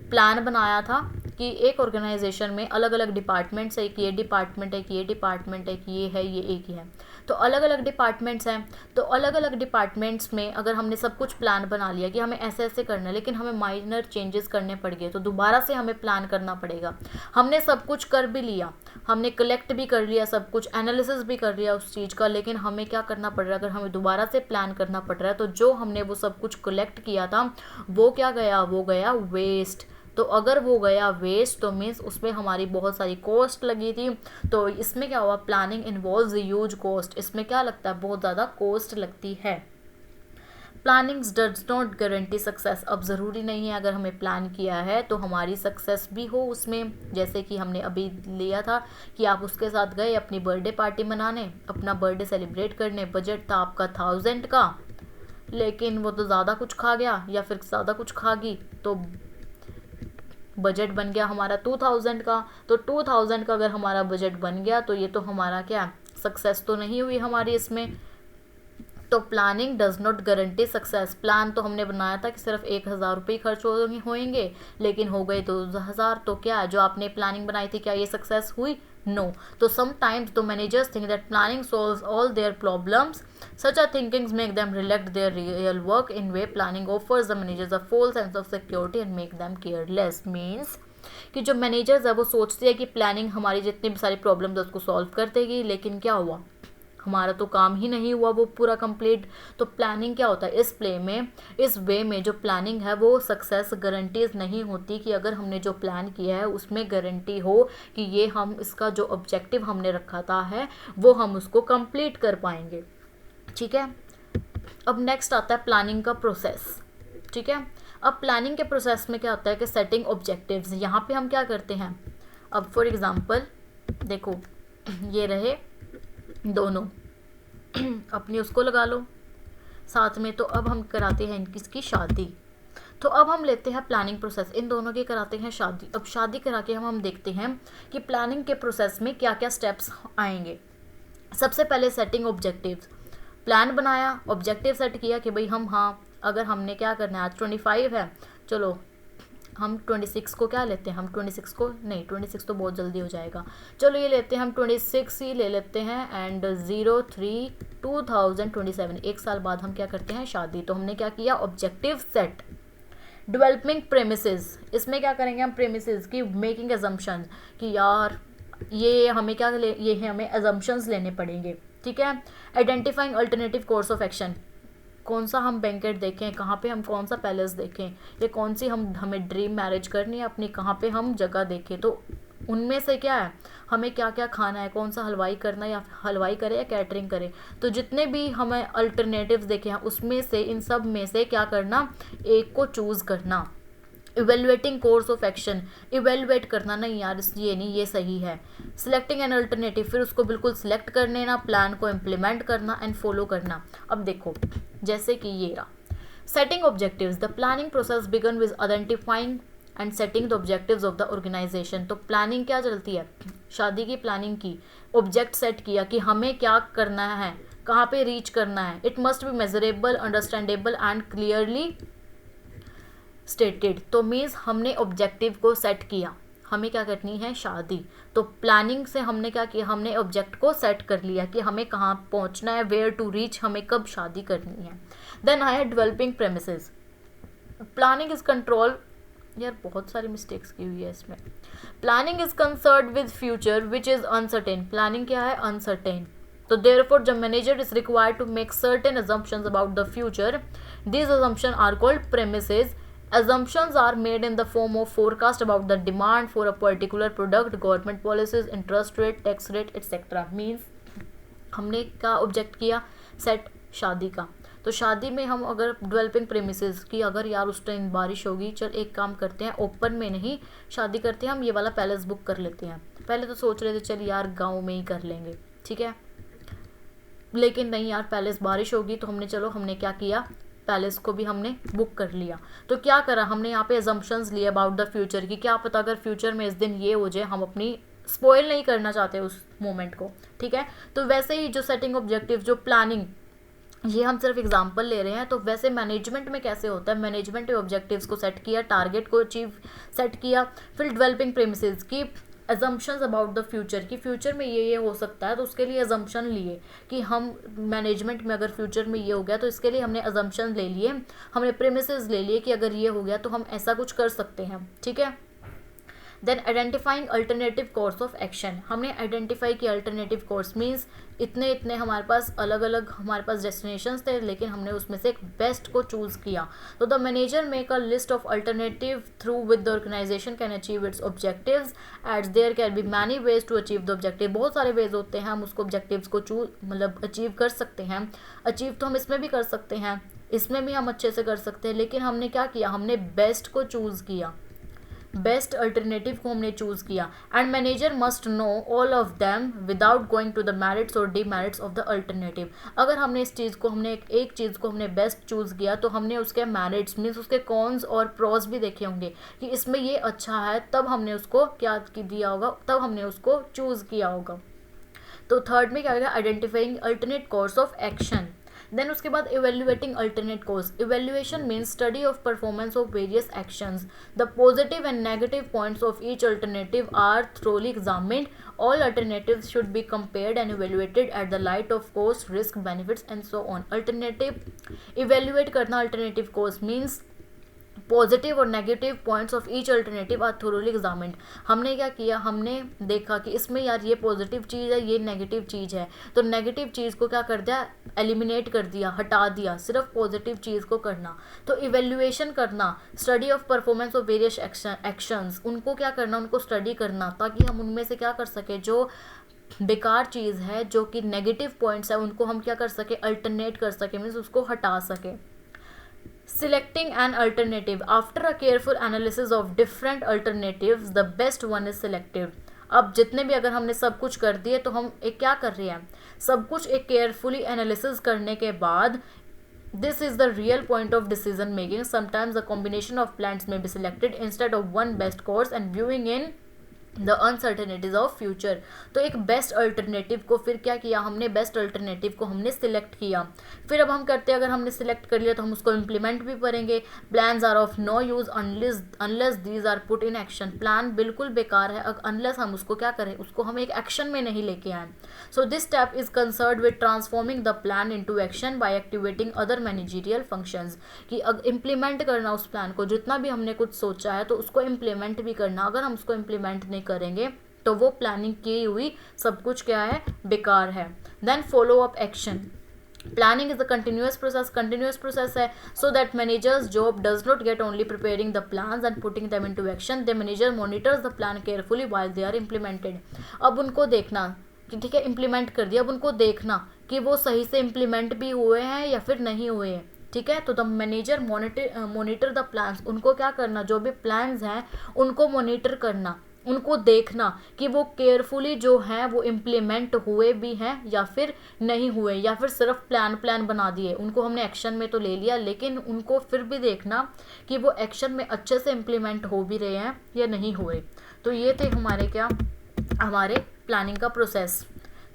प्लान बनाया था कि एक ऑर्गेनाइजेशन में अलग अलग डिपार्टमेंट्स है, एक ये डिपार्टमेंट है, एक ये डिपार्टमेंट है, एक ये है, ये एक ही है, तो अलग अलग डिपार्टमेंट्स हैं। तो अलग अलग डिपार्टमेंट्स में अगर हमने सब कुछ प्लान बना लिया कि हमें ऐसे ऐसे करना है, लेकिन हमें माइनर चेंजेस करने पड़ गए, तो दोबारा से हमें प्लान करना पड़ेगा। हमने सब कुछ कर भी लिया, हमने कलेक्ट भी कर लिया, सब कुछ एनालिसिस भी कर लिया उस चीज़ का, लेकिन हमें क्या करना पड़ रहा है, अगर हमें दोबारा से प्लान करना पड़ रहा है, तो जो हमने वो सब कुछ कलेक्ट किया था वो क्या गया, वो गया वेस्ट। तो अगर वो गया वेस्ट तो मीन्स उसमें हमारी बहुत सारी कॉस्ट लगी थी। तो इसमें क्या हुआ, प्लानिंग इन्वॉल्व्स ह्यूज कॉस्ट, इसमें क्या लगता है, बहुत ज़्यादा कॉस्ट लगती है। Planning does not guarantee success, अब ज़रूरी नहीं है अगर हमें प्लान किया है तो हमारी सक्सेस भी हो उसमें। जैसे कि हमने अभी लिया था कि आप उसके साथ गए अपनी बर्थडे पार्टी मनाने, अपना बर्थडे सेलिब्रेट करने, बजट था आपका 1000 का, लेकिन वो तो ज़्यादा कुछ खा गया या फिर ज़्यादा कुछ खा गई, तो बजट बन गया हमारा 2000 का। तो 2000 का अगर हमारा बजट बन गया तो ये तो हमारा क्या, सक्सेस तो नहीं हुई हमारी इसमें। तो planning does not guarantee success, plan तो हमने बनाया था कि सिर्फ 1000 रुपये खर्च होंगे, लेकिन हो गए 2000, तो क्या जो आपने प्लानिंग बनाई थी क्या ये सक्सेस हुई, नो। तो sometimes the managers think that planning solves all their problems, such a thinkings make them neglect their real work in way planning offers the managers a false sense of security and make them careless। means कि जो managers है वो सोचते हैं कि planning हमारी जितनी भी सारी प्रॉब्लम्स है उसको सॉल्व कर देगी, लेकिन क्या हुआ, हमारा तो काम ही नहीं हुआ वो पूरा कंप्लीट। तो प्लानिंग क्या होता है, इस प्ले में, इस वे में जो प्लानिंग है वो सक्सेस गारंटीज नहीं होती कि अगर हमने जो प्लान किया है उसमें गारंटी हो कि ये हम इसका जो ऑब्जेक्टिव हमने रखा था है वो हम उसको कंप्लीट कर पाएंगे। ठीक है, अब नेक्स्ट आता है प्लानिंग का प्रोसेस। ठीक है, अब प्लानिंग के प्रोसेस में क्या होता है कि सेटिंग ऑब्जेक्टिव्स, यहाँ पे हम क्या करते हैं, अब फॉर एग्जांपल देखो ये रहे दोनों अपनी उसको लगा लो साथ में, तो अब हम कराते हैं किसकी, शादी। तो अब हम लेते हैं प्लानिंग प्रोसेस, इन दोनों की कराते हैं शादी। अब शादी करा के हम देखते हैं कि प्लानिंग के प्रोसेस में क्या क्या स्टेप्स आएंगे। सबसे पहले सेटिंग ऑब्जेक्टिव्स, प्लान बनाया, ऑब्जेक्टिव सेट किया कि भाई हम, हाँ अगर हमने क्या करना है, आज 25 है, चलो हम 26 को क्या लेते हैं, हम 26 को नहीं, 26 तो बहुत जल्दी हो जाएगा, चलो ये लेते हैं हम 26 ही ले लेते हैं, एंड 03/2027 एक साल बाद हम क्या करते हैं, शादी। तो हमने क्या किया, ऑब्जेक्टिव सेट। डेवलपिंग प्रेमिसेस, इसमें क्या करेंगे हम, प्रेमिसेस की मेकिंग एजम्पशन कि यार ये हमें क्या ये हमें एजम्पशंस लेने पड़ेंगे। ठीक है, identifying alternative course of action, कौन सा हम बैंकेट देखें, कहाँ पे हम कौन सा पैलेस देखें, या कौन सी हमें ड्रीम मैरिज करनी है अपनी, कहाँ पे हम जगह देखें, तो उनमें से क्या है, हमें क्या क्या खाना है, कौन सा हलवाई करना है, या हलवाई करे या कैटरिंग करे, तो जितने भी हमें अल्टरनेटिव्स देखे हैं उसमें से, इन सब में से क्या करना, एक को चूज़ करना। Evaluating course of action, evaluate करना, नहीं यार ये नहीं, ये सही है। सिलेक्टिंग एन अल्टरनेटिव, फिर उसको बिल्कुल सिलेक्ट कर लेना, प्लान को इम्प्लीमेंट करना एंड फॉलो करना। अब देखो जैसे कि ये रहा, setting objectives, the planning process begin with identifying and setting the objectives of the organization. तो प्लानिंग क्या चलती है, शादी की प्लानिंग की, ऑब्जेक्ट सेट किया कि हमें क्या करना है, कहाँ पे रीच करना है। It must B measurable, understandable and clearly stated. तो मीन्स हमने ऑब्जेक्टिव को सेट किया, हमें क्या करनी है, शादी। तो प्लानिंग से हमने क्या किया, हमने ऑब्जेक्ट को सेट कर लिया कि हमें कहाँ पहुँचना है, वेयर टू रीच, हमें कब शादी करनी है। देन आई है developing premises, planning is control, यार बहुत सारी मिस्टेक्स की हुई है इसमें। Planning is concern with future which is uncertain, planning क्या है, अनसर्टेन। तो therefore the manager is required to make certain assumptions about the future. These assumptions are called premises. Assumptions are made in the form of forecast about the demand for a particular product, government policies, interest rate, tax rate, etc. Means हमने क्या object किया, set शादी का। तो शादी में हम अगर डेवलपिंग प्रेमिसेस की, अगर यार उस टाइम बारिश होगी, चल एक काम करते हैं, ओपन में नहीं शादी करते हैं, हम ये वाला पैलेस बुक कर लेते हैं। पहले तो सोच रहे थे चल यार गाँव में ही कर लेंगे, ठीक है, लेकिन नहीं यार पैलेस बारिश होगी, तो हमने क्या किया, पैलेस को भी हमने बुक कर लिया। तो क्या करा हमने यहाँ पे अजम्पशंस लिए अबाउट द फ्यूचर की, क्या पता अगर फ्यूचर में इस दिन ये हो जाए, हम अपनी स्पॉइल नहीं करना चाहते उस मोमेंट को। ठीक है, तो वैसे ही जो सेटिंग ऑब्जेक्टिव, जो प्लानिंग ये हम सिर्फ एग्जांपल ले रहे हैं। तो वैसे मैनेजमेंट में कैसे होता है, मैनेजमेंट में ऑब्जेक्टिव्स को सेट किया, टारगेट को अचीव सेट किया, फिर डेवलपिंग प्रेमिसेस की अजम्पशंस अबाउट द फ्यूचर कि फ्यूचर में ये हो सकता है, तो उसके लिए अजम्पशन लिए कि हम मैनेजमेंट में अगर फ्यूचर में ये हो गया तो इसके लिए हमने अजम्पशन ले लिए, हमने प्रेमिसेस ले लिए कि अगर ये हो गया तो हम ऐसा कुछ कर सकते हैं, ठीक है। Then identifying alternative course of action, हमने आइडेंटिफाई किया अल्टरनेटिव कोर्स मीन्स इतने इतने हमारे पास अलग अलग हमारे पास डेस्टिनेशंस थे, लेकिन हमने उसमें से एक बेस्ट को चूज़ किया। तो the manager make a list of alternative through with the organization can achieve its objectives at there can be many ways to achieve the objective, बहुत सारे वेज होते हैं हम उसको ऑब्जेक्टिव्स को मतलब अचीव कर सकते हैं। अचीव तो हम इसमें भी कर सकते हैं, इसमें भी हम अच्छे से कर सकते हैं, लेकिन हमने क्या किया, हमने बेस्ट को चूज़ किया, बेस्ट अल्टरनेटिव को हमने चूज़ किया। And manager must know all of them without going to the merits और डीमेरिट्स ऑफ द अल्टरनेटिव। अगर हमने इस चीज़ को हमने एक चीज़ को हमने बेस्ट चूज़ किया तो हमने उसके मेरिट्स मीन्स उसके कॉन्स और प्रोस भी देखे होंगे कि इसमें ये अच्छा है, तब हमने उसको क्या दिया होगा, तब हमने उसको चूज़ किया होगा। तो थर्ड में क्या होगा, identifying alternate course of action. Then उसके बाद evaluating alternate course, evaluation means study of performance of various actions, the positive and negative points of each alternative are thoroughly examined, all alternatives should be compared and evaluated at the light of cost, risk, benefits and so on. Alternative evaluate करना alternative course means positive और negative points of each alternative are thoroughly examined. हमने क्या किया, हमने देखा कि इसमें यार ये पॉजिटिव चीज़ है, ये नेगेटिव चीज़ है, तो नेगेटिव चीज़ को क्या कर दिया, एलिमिनेट कर दिया, हटा दिया, सिर्फ पॉजिटिव चीज़ को करना। तो इवेल्युएशन करना, study of performance of various actions, उनको क्या करना, उनको स्टडी करना, ताकि हम उनमें से क्या कर सके, जो बेकार चीज़ है, जो कि नेगेटिव पॉइंट्स है, उनको हम क्या कर सके, अल्टरनेट कर सके, मीन्स उसको हटा सके। Selecting an alternative, after a careful analysis of different alternatives the best one is selected। अब जितने भी अगर हमने सब कुछ कर दिए तो हम एक क्या कर रहे हैं, सब कुछ एक केयरफुली एनालिसिस करने के बाद this is the real point of decision making, sometimes a combination of plans may be selected instead of one best course and viewing in the uncertainties of future. तो एक बेस्ट अल्टरनेटिव को फिर क्या किया हमने, बेस्ट अल्टरनेटिव को हमने select किया। फिर अब हम करते हैं, अगर हमने सिलेक्ट कर लिया तो हम उसको इम्प्लीमेंट भी करेंगे। Plans are of no use unless these are put in action, plan बिल्कुल बेकार है अनलेस हम उसको क्या करें, उसको हम एक एक्शन में नहीं लेके आए। So this step is concern with transforming the plan into action by activating other managerial functions, कि इम्प्लीमेंट करना उस प्लान को, जितना भी हमने कुछ सोचा है तो उसको इम्प्लीमेंट भी करना। अगर हम उसको इम्प्लीमेंट नहीं करेंगे तो वो प्लानिंग की हुई सब कुछ क्या है, बेकार है। Then follow up action, planning is a continuous process है, so that manager's job does not get only preparing the plans and putting them into action, the manager monitors the plan carefully while they are implemented. अब उनको देखना कि ठीक है implement कर दिया, अब उनको देखना कि वो सही से इम्प्लीमेंट भी हुए हैं या फिर नहीं हुए हैं, ठीक है। तो the manager monitor the plans, उनको क्या करना, जो भी प्लान्स हैं उनको मॉनिटर करना, उनको देखना कि वो केयरफुली जो हैं वो इम्प्लीमेंट हुए भी हैं या फिर नहीं हुए, या फिर सिर्फ प्लान बना दिए, उनको हमने एक्शन में तो ले लिया लेकिन उनको फिर भी देखना कि वो एक्शन में अच्छे से इम्प्लीमेंट हो भी रहे हैं या नहीं हुए। तो ये थे हमारे प्लानिंग का प्रोसेस।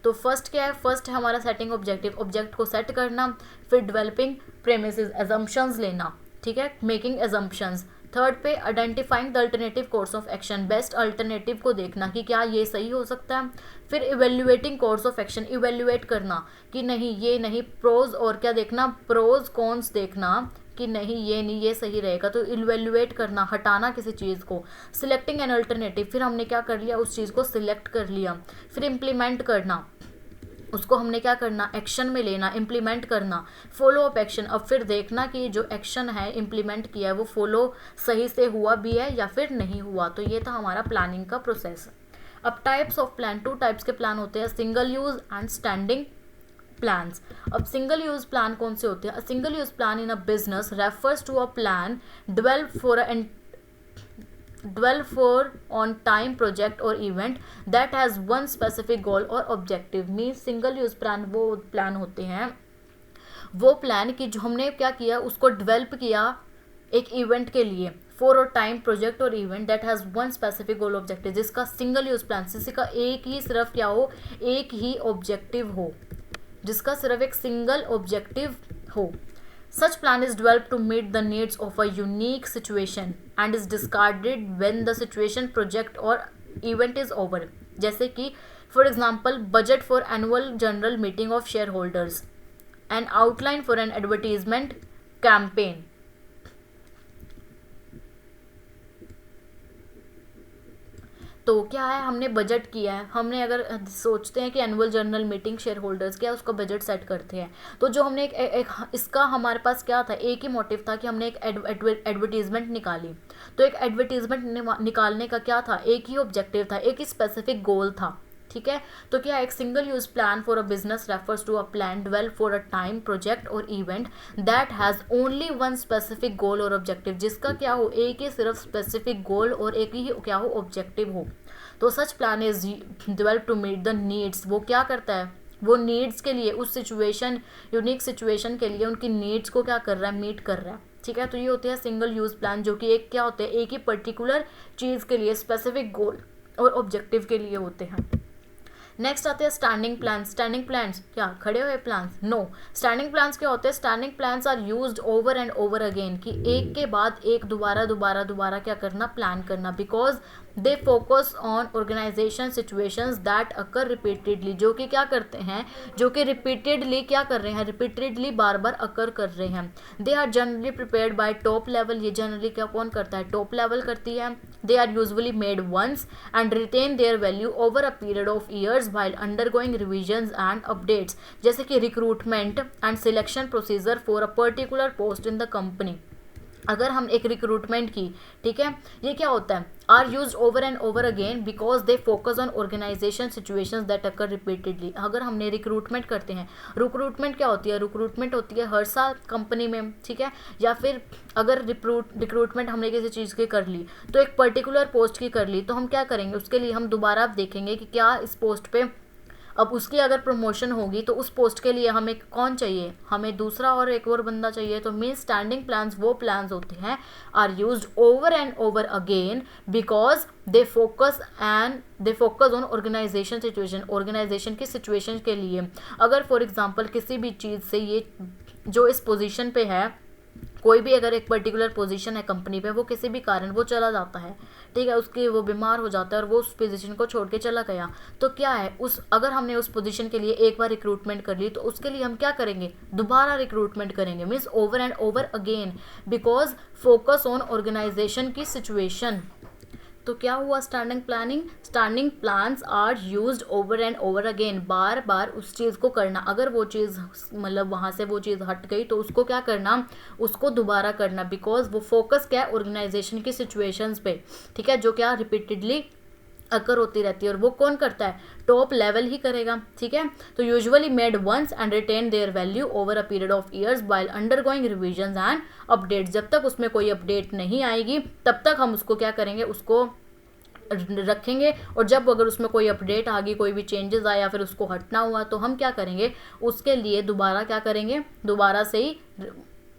तो फर्स्ट क्या है, फर्स्ट है हमारा सेटिंग ऑब्जेक्ट को सेट करना, फिर डेवलपिंग प्रेमिसेस, एजम्पशंस लेना, ठीक है, मेकिंग एजम्पशंस। थर्ड पे identifying the alternative course of action, best alternative को देखना कि क्या ये सही हो सकता है। फिर evaluating course of action, evaluate करना कि नहीं ये नहीं, प्रोज और क्या देखना, प्रोज कॉन्स देखना कि नहीं ये नहीं, ये सही रहेगा, तो इवेल्युएट करना, हटाना किसी चीज़ को। सिलेक्टिंग एन अल्टरनेटिव, फिर हमने क्या कर लिया, उस चीज़ को सिलेक्ट कर लिया। फिर इम्प्लीमेंट करना, उसको हमने क्या करना, एक्शन में लेना, इम्प्लीमेंट करना। फॉलो अप एक्शन, अब फिर देखना कि जो एक्शन है इम्प्लीमेंट किया है वो फॉलो सही से हुआ भी है या फिर नहीं हुआ। तो ये था हमारा प्लानिंग का प्रोसेस। अब टाइप्स ऑफ प्लान, 2 टाइप्स के प्लान होते हैं, single use and standing plans. अब सिंगल यूज प्लान कौन से होते हैं, single use plan in a business refers to a plan developed for on time project or event that has one specific goal or objective। Means single use plan वो plan होते हैं, वो plan की जो हमने क्या किया, उसको डेवलप किया एक इवेंट के लिए, फॉर अ टाइम प्रोजेक्ट और event that has one specific goal objective, जिसका सिंगल यूज प्लान, किसी का एक ही सिर्फ क्या हो, एक ही ऑब्जेक्टिव हो, जिसका सिर्फ एक सिंगल ऑब्जेक्टिव हो। Such plan is developed to meet the needs of a unique situation and is discarded when the situation, project or event is over. जैसे कि for example budget for annual general meeting of shareholders, an outline for an advertisement campaign. तो क्या है, हमने budget किया है, हमने अगर सोचते हैं कि annual journal meeting share holders क्या उसका बजट सेट करते हैं, तो जो हमने एक इसका हमारे पास क्या था, एक ही मोटिव था कि हमने एक एडवर्टीजमेंट निकाली। तो एक एडवर्टीजमेंट निकालने का क्या था, एक ही ऑब्जेक्टिव था, एक ही स्पेसिफिक गोल था। ठीक है, तो क्या एक single use plan for a business refers to a plan develop for a time, project और event that has only one specific goal और ऑब्जेक्टिव, जिसका क्या हो, एक ही सिर्फ स्पेसिफिक गोल और एक ही क्या हो, ऑब्जेक्टिव हो। तो such plan is develop to meet the needs, वो क्या करता है, वो नीड्स के लिए, उस सिचुएशन, यूनिक सिचुएशन के लिए उनकी नीड्स को क्या कर रहा है, मीट कर रहा है। ठीक है, तो ये होते हैं सिंगल यूज प्लान, जो कि एक क्या होते हैं, एक ही पर्टिकुलर चीज़ के लिए स्पेसिफिक गोल और ऑब्जेक्टिव के लिए होते हैं। नेक्स्ट आते हैं स्टैंडिंग प्लान। स्टैंडिंग प्लान्स क्या खड़े हुए प्लान्स? नो। स्टैंडिंग प्लान्स क्या होते हैं? Standing plans are used over and over again, कि एक के बाद एक दोबारा क्या करना, प्लान करना, because they focus on organization situations that occur repeatedly, जो कि क्या करते हैं, जो कि रिपीटेडली क्या कर रहे हैं, रिपीटेडली बार बार अकर कर रहे हैं। They are generally prepared by top level, ये जनरली क्या कौन करता है, टॉप लेवल करती है। They are usually made once and retain their value over a period of years while undergoing revisions and updates, जैसे कि recruitment and selection procedure for a particular post in the company. अगर हम एक recruitment की, ठीक है, ये क्या होता है, are use over and over again because they focus on organization situations that occur repeatedly. अगर हमने रिक्रूटमेंट करते हैं, रिक्रूटमेंट क्या होती है, रिक्रूटमेंट होती है हर साल कंपनी में, ठीक है, या फिर अगर रिक्रूटमेंट हमने किसी चीज़ की कर ली, तो एक पर्टिकुलर पोस्ट की कर ली, तो हम क्या करेंगे, उसके लिए हम दोबारा देखेंगे कि क्या इस पोस्ट पे, अब उसकी अगर प्रमोशन होगी तो उस पोस्ट के लिए हमें कौन चाहिए, हमें दूसरा और एक और बंदा चाहिए। तो मीन स्टैंडिंग प्लान्स वो प्लान्स होते हैं are used over and over again because they focus on organization situation, organization की सिचुएशन के लिए। अगर फॉर एग्जांपल किसी भी चीज़ से, ये जो इस पोजीशन पे है, कोई भी अगर एक पर्टिकुलर पोजीशन है कंपनी पे, वो किसी भी कारण वो चला जाता है, ठीक है, उसके वो बीमार हो जाता है और वो उस पोजीशन को छोड़ के चला गया, तो क्या है, उस अगर हमने उस पोजीशन के लिए एक बार रिक्रूटमेंट कर ली, तो उसके लिए हम क्या करेंगे, दोबारा रिक्रूटमेंट करेंगे, means over and over again because focus on organisation की सिचुएशन। तो क्या हुआ, standing planning, standing plans are used over and over again, बार बार उस चीज़ को करना। अगर वो चीज़ मतलब वहाँ से वो चीज़ हट गई तो उसको क्या करना, उसको दोबारा करना, बिकॉज वो फोकस क्या है, ऑर्गेनाइजेशन की सिचुएशंस पे, ठीक है, जो क्या रिपीटेडली अकर होती रहती है, और वो कौन करता है, टॉप लेवल ही करेगा। ठीक है, तो usually made once and retain their value over a period of years while undergoing revisions and updates. जब तक उसमें कोई अपडेट नहीं आएगी तब तक हम उसको क्या करेंगे, उसको रखेंगे, और जब अगर उसमें कोई अपडेट आ गई, कोई भी चेंजेस आया, फिर उसको हटना हुआ, तो हम क्या करेंगे, उसके लिए दोबारा क्या करेंगे, दोबारा से ही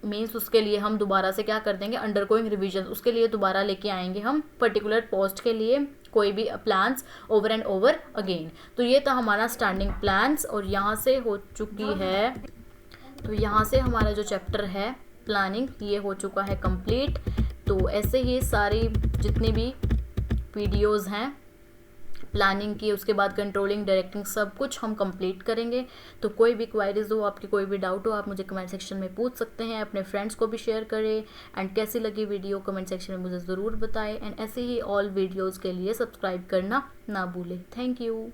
मीन्स उसके लिए हम दोबारा से क्या कर देंगे, अंडरगोइंग रिवीजन, उसके लिए दोबारा लेके आएंगे हम पर्टिकुलर पोस्ट के लिए कोई भी plans over and over again. तो ये था हमारा स्टैंडिंग प्लान्स, और यहाँ से हो चुकी है, तो यहाँ से हमारा जो चैप्टर है प्लानिंग ये हो चुका है कंप्लीट। तो ऐसे ही सारी जितनी भी वीडियोज़ हैं प्लानिंग की, उसके बाद कंट्रोलिंग, डायरेक्टिंग, सब कुछ हम कंप्लीट करेंगे। तो कोई भी क्वायरीज हो, आपकी कोई भी डाउट हो, आप मुझे कमेंट सेक्शन में पूछ सकते हैं, अपने फ्रेंड्स को भी शेयर करें, एंड कैसी लगी वीडियो कमेंट सेक्शन में मुझे ज़रूर बताएं, एंड ऐसे ही ऑल वीडियोज़ के लिए सब्सक्राइब करना ना भूलें। Thank you.